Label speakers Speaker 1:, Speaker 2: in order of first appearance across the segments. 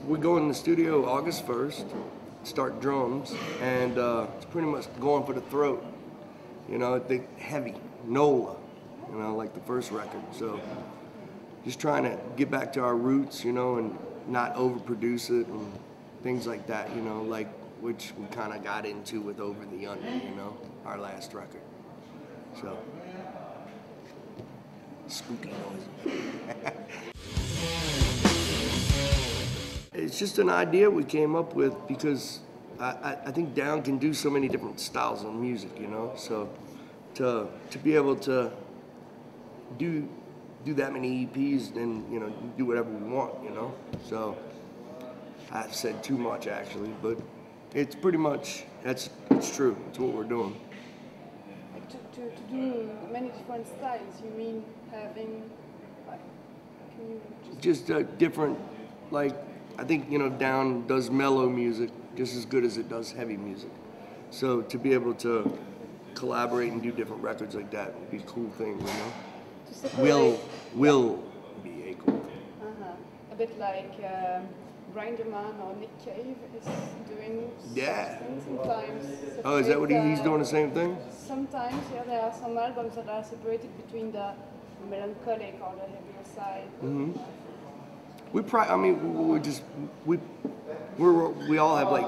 Speaker 1: we go in the studio August 1st, start drums, and it's pretty much going for the throat. You know, the heavy, NOLA, you know, like the first record. So just trying to get back to our roots, you know, and not overproduce it and things like that, you know, like which we kind of got into with Over the Under, you know, our last record. So, spooky noise. It's just an idea we came up with because I think Down can do so many different styles of music, you know. So to be able to do that many EPs and, you know, do whatever we want, you know. So I've said too much actually, but it's pretty much it's true. It's what we're doing.
Speaker 2: Like to do many different styles. You mean having like? Can you just
Speaker 1: different, like. I think, you know, Down does mellow music just as good as it does heavy music. So to be able to collaborate and do different records like that would be a cool thing, you know? Will be a cool thing.
Speaker 2: A bit like Grinderman or Nick Cave is doing sometimes.
Speaker 1: Oh, is that what he's doing the same thing?
Speaker 2: Sometimes, yeah, there are some albums that are separated between the melancholic or the heavier side.
Speaker 1: Mm-hmm. We all have like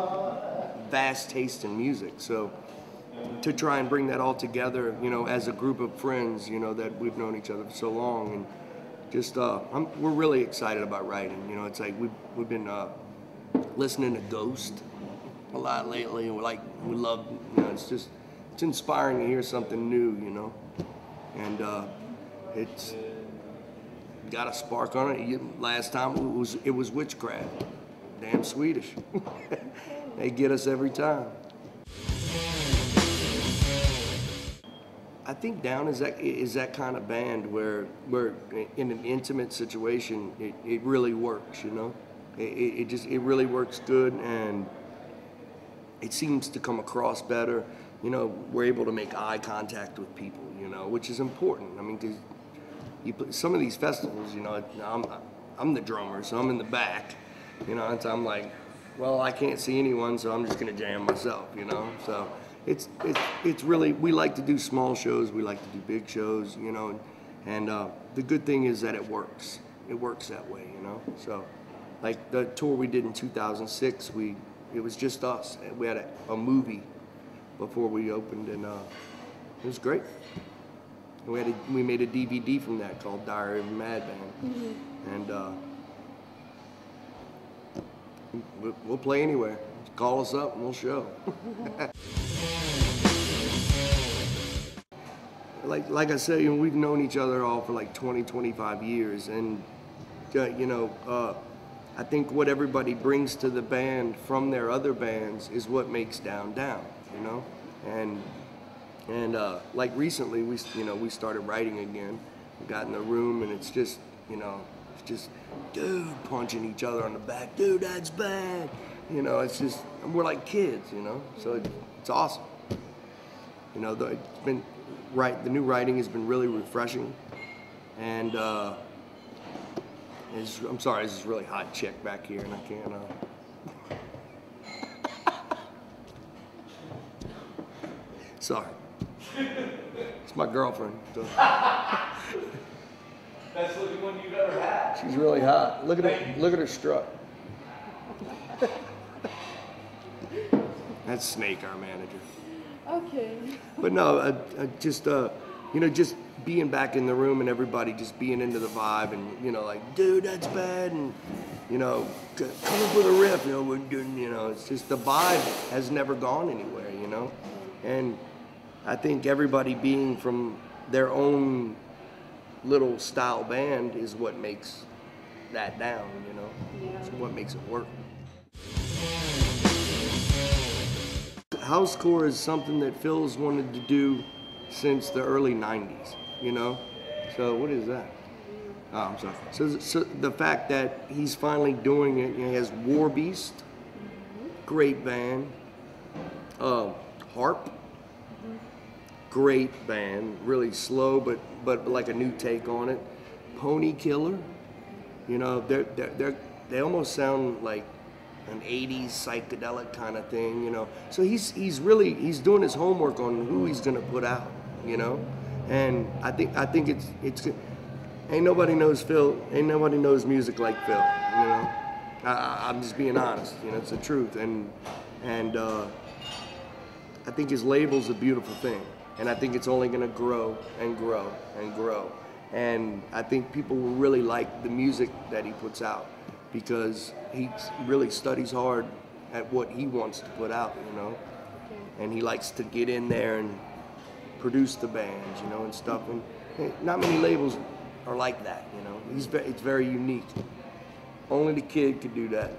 Speaker 1: vast taste in music, so to try and bring that all together, you know, as a group of friends, you know, that we've known each other for so long, and just we're really excited about writing. You know, it's like we've been listening to Ghost a lot lately, and we love, you know, it's inspiring to hear something new, you know, and it's got a spark on it. Last time it was Witchcraft. Damn Swedish. They get us every time. I think Down is that kind of band where in an intimate situation it really works, you know. It really works good, and it seems to come across better. You know, we're able to make eye contact with people, you know, which is important. I mean, 'cause some of these festivals, you know, I'm the drummer, so I'm in the back, you know, and so I'm like, well, I can't see anyone, so I'm just gonna jam myself, you know. So it's really, we like to do small shows, we like to do big shows, you know, and the good thing is that it works. It works that way, you know. So, like the tour we did in 2006, it was just us. We had a movie before we opened, and it was great. We made a DVD from that called Diary of a Madman, and we'll play anywhere. Call us up and we'll show. Like I said, you know, we've known each other all for like 20, 25 years, and you know, I think what everybody brings to the band from their other bands is what makes Down, you know, and like recently, we started writing again. We got in the room, and it's just, you know, dude punching each other on the back. Dude, that's bad. You know, it's just, we're like kids, you know. So it's awesome. You know, the new writing has been really refreshing, and I'm sorry, there's this really hot chick back here, and I can't. Sorry. It's my girlfriend. So.
Speaker 3: Best looking one you've ever had.
Speaker 1: She's really hot. Look at her strut. That's Snake, our manager.
Speaker 2: Okay.
Speaker 1: But no, just you know, just being back in the room and everybody just being into the vibe, and you know, like, dude, that's bad, and you know, come up with a riff. You know, we're doing. You know, it's just the vibe has never gone anywhere. You know, and I think everybody being from their own little style band is what makes that Down, you know? Yeah. It's what makes it work. Housecore is something that Phil's wanted to do since the early 90s, you know? So what is that? Oh, I'm sorry. So the fact that he's finally doing it, you know, he has War Beast, great band, Harp, great band, really slow, but like a new take on it. Pony Killer, you know, they almost sound like an 80s psychedelic kind of thing, you know. So he's doing his homework on who he's gonna put out, you know. And I think it's ain't nobody knows music like Phil, you know. I'm just being honest, you know, it's the truth. And I think his label's a beautiful thing, and I think it's only gonna grow and grow and grow. And I think people will really like the music that he puts out because he really studies hard at what he wants to put out, you know. And he likes to get in there and produce the bands, you know, and stuff. And hey, not many labels are like that, you know. It's very unique. Only the Kid could do that.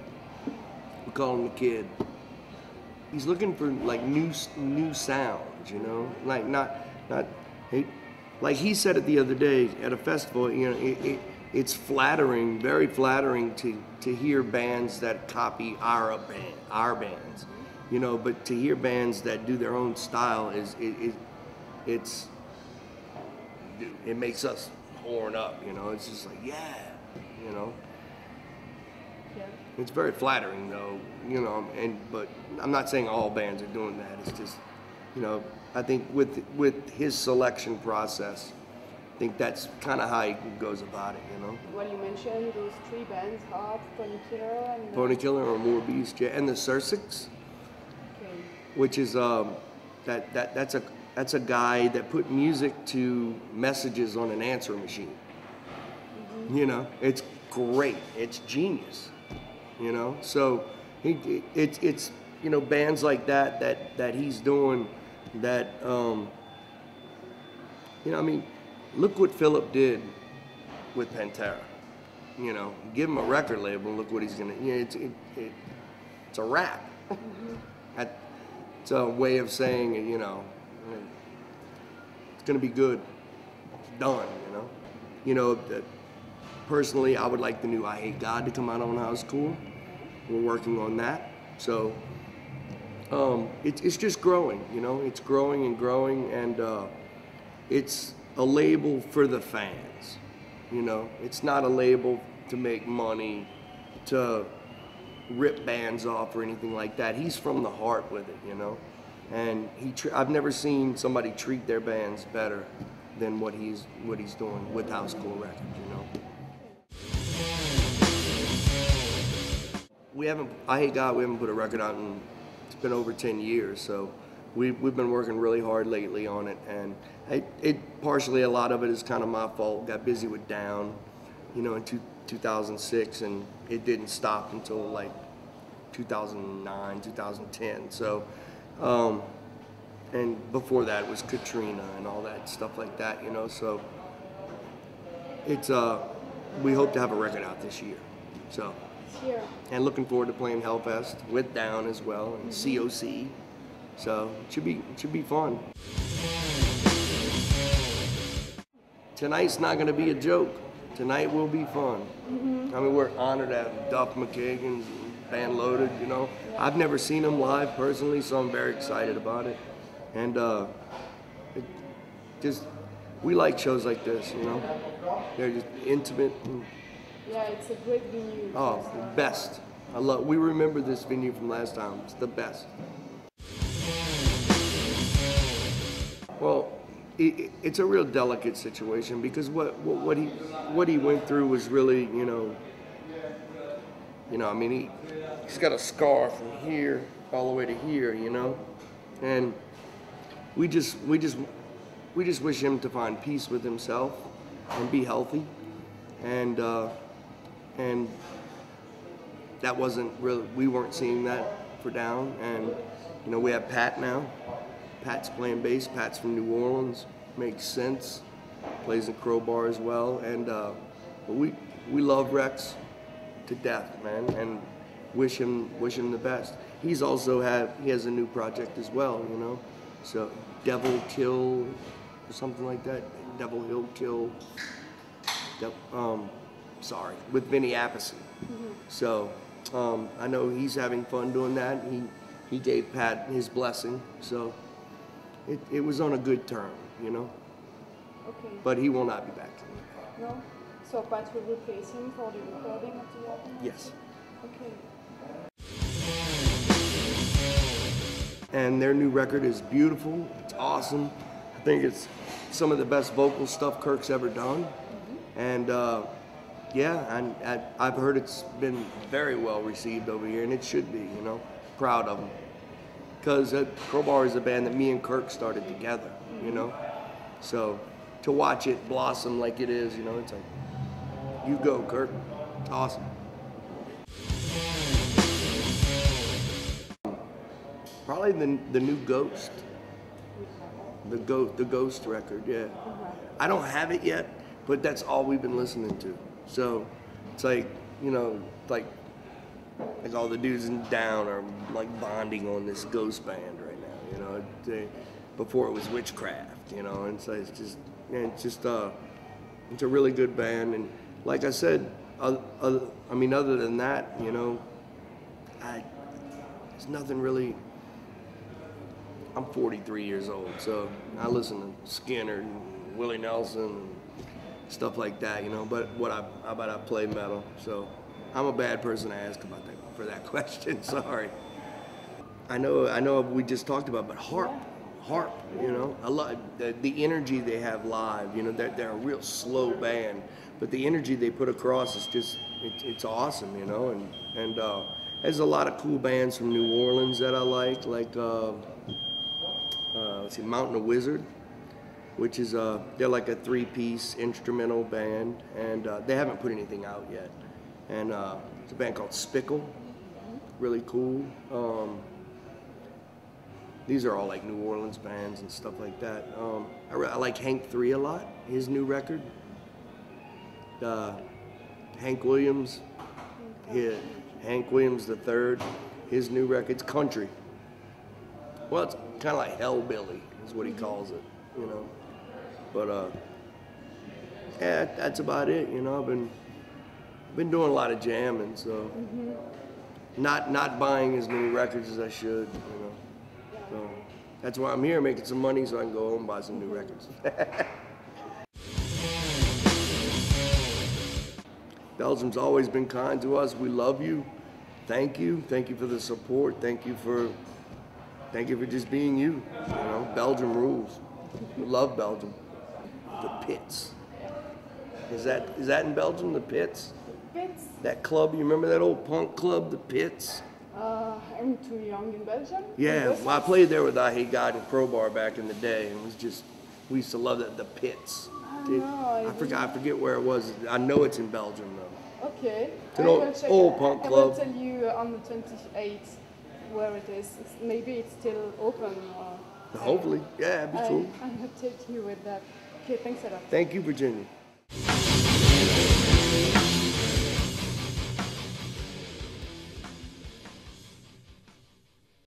Speaker 1: We call him the Kid. He's looking for like new sounds, you know, like not. Like he said it the other day at a festival, you know, it's flattering, very flattering to hear bands that copy our bands, you know, but to hear bands that do their own style it makes us horn up, you know. It's just like, yeah, you know.
Speaker 2: Yeah.
Speaker 1: It's very flattering though, you know, but I'm not saying all bands are doing that. It's just, you know, I think with his selection process, I think that's kind of how he goes about it, you know.
Speaker 2: Well, you mentioned those three bands, Heart, Ponykiller, and...
Speaker 1: Ponykiller or More Beast, yeah, and the Sursics,
Speaker 2: Okay.
Speaker 1: which is that's a guy that put music to messages on an answer machine. Mm-hmm. You know, it's great, it's genius, you know. So it's you know, bands like that he's doing. That, you know, I mean, look what Philip did with Pantera. You know, give him a record label and look what he's gonna, you know, it's a rap. Mm-hmm. It's a way of saying, you know, it's gonna be good, done, you know. You know, personally, I would like the new I Hate God to come out on House Cool. We're working on that, so. It's just growing, you know. It's growing and growing, and it's a label for the fans, you know. It's not a label to make money, to rip bands off or anything like that. He's from the heart with it, you know. And I've never seen somebody treat their bands better than what he's doing with House Cool Records, you know. I Hate God, we haven't put a record out in, it's been over 10 years, so we've been working really hard lately on it, and partially a lot of it is kind of my fault. Got busy with Down, you know, in 2006, and it didn't stop until like 2009, 2010. So, and before that was Katrina and all that stuff like that, you know. So it's we hope to have a record out this year. So.
Speaker 2: Here.
Speaker 1: And looking forward to playing Hellfest with Down as well, and COC. So it should be fun. Tonight's not going to be a joke. Tonight will be fun. Mm-hmm. I mean, we're honored to have Duff McKagan's band Loaded, you know. I've never seen them live personally, so I'm very excited about it. And we like shows like this, you know. They're just intimate.
Speaker 2: Yeah, it's a great venue.
Speaker 1: Oh, the best. We remember this venue from last time. It's the best. Well, it's a real delicate situation because what he went through was really, you know, I mean, he's got a scar from here all the way to here, you know, and we just wish him to find peace with himself and be healthy, and that wasn't really, we weren't seeing that for Down. And you know, we have Pat now. Pat's playing bass. Pat's from New Orleans. Makes sense. Plays in Crowbar as well. And but we love Rex to death, man, and wish him the best. He has a new project as well, you know. So Devil Kill or something like that. Devil Hill Kill. With Vinny Appice. Mm-hmm. So I know he's having fun doing that. He gave Pat his blessing, so it was on a good term, you know.
Speaker 2: Okay.
Speaker 1: But he will not be back.
Speaker 2: No? So Pat will replace him for the recording of the album?
Speaker 1: Yes. and their new record is beautiful. It's awesome. I think it's some of the best vocal stuff Kirk's ever done. And yeah, I've heard it's been very well received over here, and it should be, you know. Proud of them. Because Crowbar is a band that me and Kirk started together, you know. So to watch it blossom like it is, you know, it's like, you go, Kirk. It's awesome. Probably the new Ghost. The Ghost record, yeah. I don't have it yet, but that's all we've been listening to. So it's like, you know, like all the dudes in Down are like bonding on this Ghost band right now, you know. Before it was Witchcraft, you know, and so it's a really good band. And like I said, I mean, other than that, you know, there's nothing really. I'm 43 years old, so I listen to Skinner and Willie Nelson and stuff like that, you know. But I play metal, so I'm a bad person to ask about that for that question. Sorry. I know we just talked about, but harp, you know. I love the energy they have live. You know, they're a real slow band, but the energy they put across is just it's awesome, you know. And there's a lot of cool bands from New Orleans that I like let's see, Mountain of Wizard, which is they're like a 3-piece instrumental band, and they haven't put anything out yet. And it's a band called Spickle, really cool. These are all like New Orleans bands and stuff like that. I like Hank 3 a lot, his new record. Hank Williams, Hank Williams III, his new record's country. Well, it's kind of like Hellbilly is what he calls it, you know. But yeah, that's about it, you know. I've been doing a lot of jamming, so not buying as many records as I should, you know. So that's why I'm here, making some money so I can go home and buy some new records. Belgium's always been kind to us. We love you. Thank you. Thank you for the support. Thank you for just being you. You know, Belgium rules. We love Belgium. The Pits. Is that in Belgium, the Pits?
Speaker 2: Pits?
Speaker 1: That club, you remember that old punk club, the Pits?
Speaker 2: I'm too young in Belgium.
Speaker 1: Yeah, well, I played there with I Hate God and Crowbar back in the day, and it was just, we used to love that, the Pits. I forget where it was. I know it's in Belgium though.
Speaker 2: Okay.
Speaker 1: It's an old punk club.
Speaker 2: I will tell you on the 28th where it is. Maybe it's still open.
Speaker 1: Hopefully, yeah, it'd be cool.
Speaker 2: I will take you with that. Okay, thanks a lot.
Speaker 1: Thank you, Virginia.